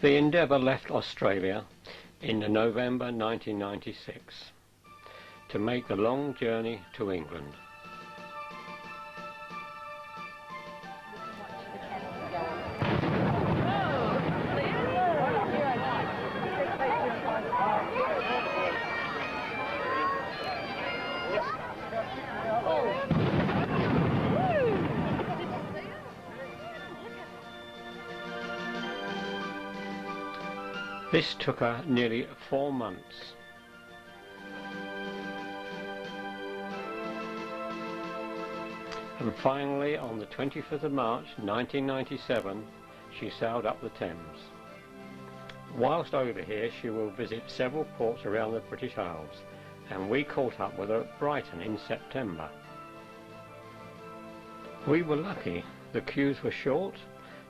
The Endeavour left Australia in November 1996 to make the long journey to England. This took her nearly 4 months. And finally, on the 25th of March 1997, she sailed up the Thames. Whilst over here, she will visit several ports around the British Isles, and we caught up with her at Brighton in September. We were lucky, the queues were short,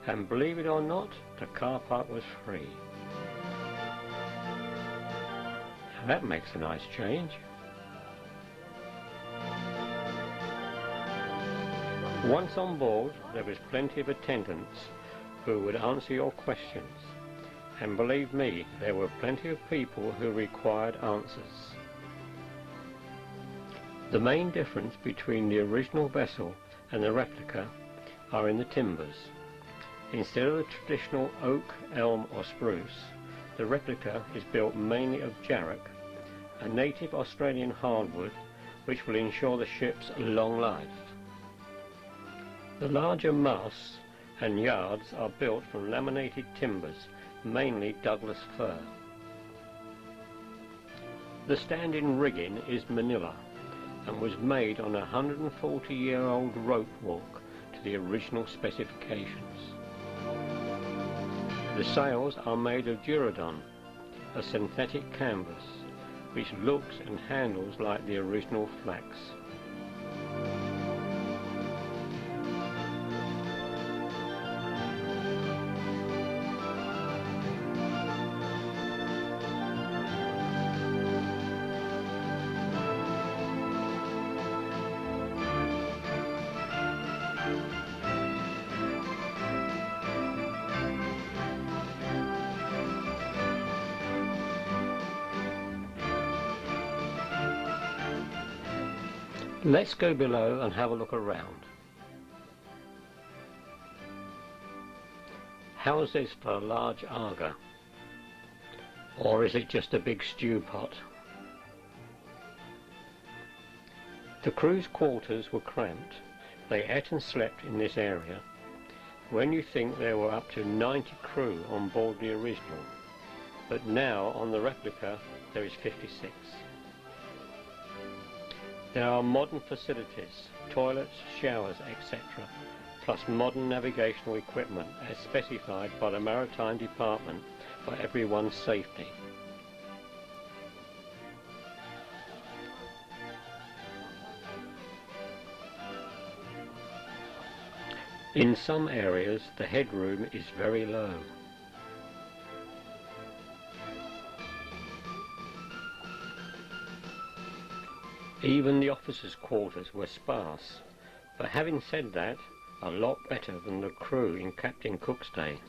and believe it or not, the car park was free. That makes a nice change. Once on board, there was plenty of attendants who would answer your questions, and believe me, there were plenty of people who required answers. The main difference between the original vessel and the replica are in the timbers. Instead of the traditional oak, elm or spruce, the replica is built mainly of jarrah, a native Australian hardwood which will ensure the ship's long life. The larger masts and yards are built from laminated timbers, mainly Douglas fir. The stand-in rigging is Manila and was made on a 140-year-old rope walk to the original specifications. The sails are made of Duradon, a synthetic canvas, which looks and handles like the original flax. Let's go below and have a look around. How's this for a large Aga? Or is it just a big stew pot? The crew's quarters were cramped. They ate and slept in this area. When you think there were up to 90 crew on board the original, but now on the replica there is 56. There are modern facilities, toilets, showers, etc., plus modern navigational equipment as specified by the Maritime Department for everyone's safety. In some areas the headroom is very low. Even the officers' quarters were sparse, but having said that, a lot better than the crew in Captain Cook's day.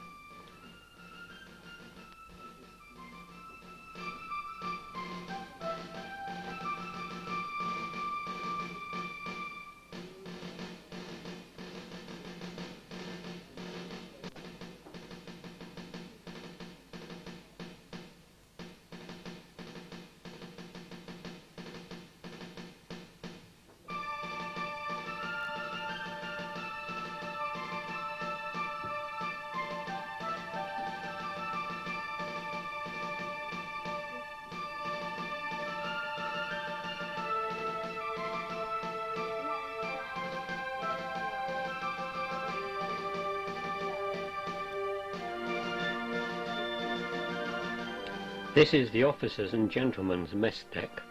This is the officers' and gentlemen's mess deck.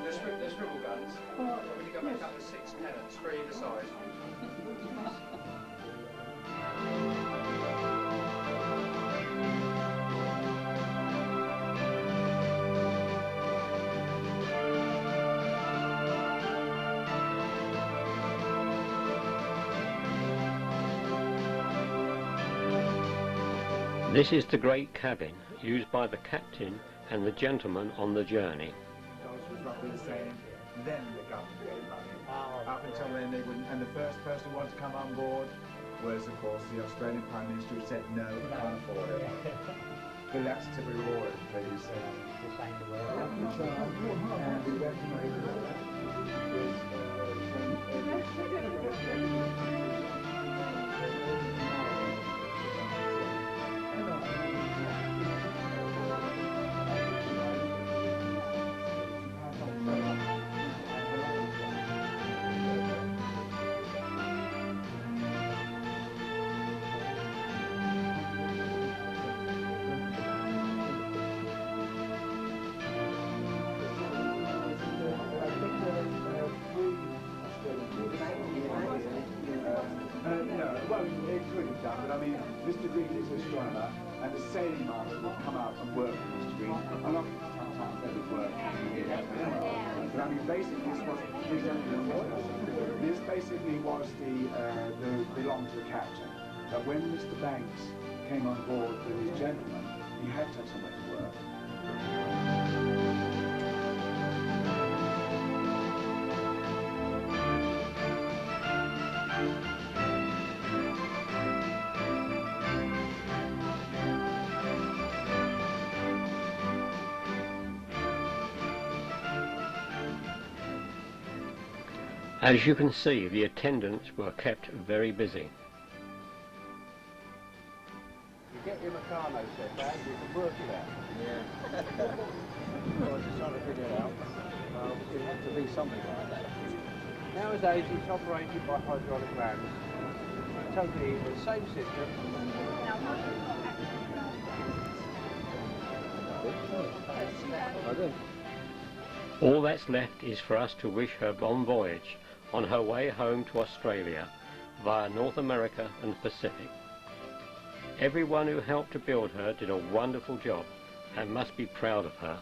There's swivel guns. When you go back up to 6 pellets, 3 either side. This is the great cabin used by the captain and the gentleman on the journey. Was roughly the same. Then the government gave money. Up until then they wouldn't, and the first person who wanted to come on board was, of course, the Australian Prime Minister, who said no, we can't afford it. But that's to be rewarded, please. And we went to well, it could have done, but I mean, Mr. Green is an astronomer, and the sailing master would come out and work with Mr. Green, and sometimes they would work here. But I mean, basically, this basically was belonged to the captain. But when Mr. Banks came on board with his gentleman, he had to have somewhere to work. As you can see, the attendants were kept very busy. You get your Meccano set back, you can work it out. Yeah. I was just trying to figure it out. It had to be something like that. Nowadays it's operated by hydraulic rams. Totally the same system. All that's left is for us to wish her bon voyage on her way home to Australia via North America and the Pacific. Everyone who helped to build her did a wonderful job and must be proud of her.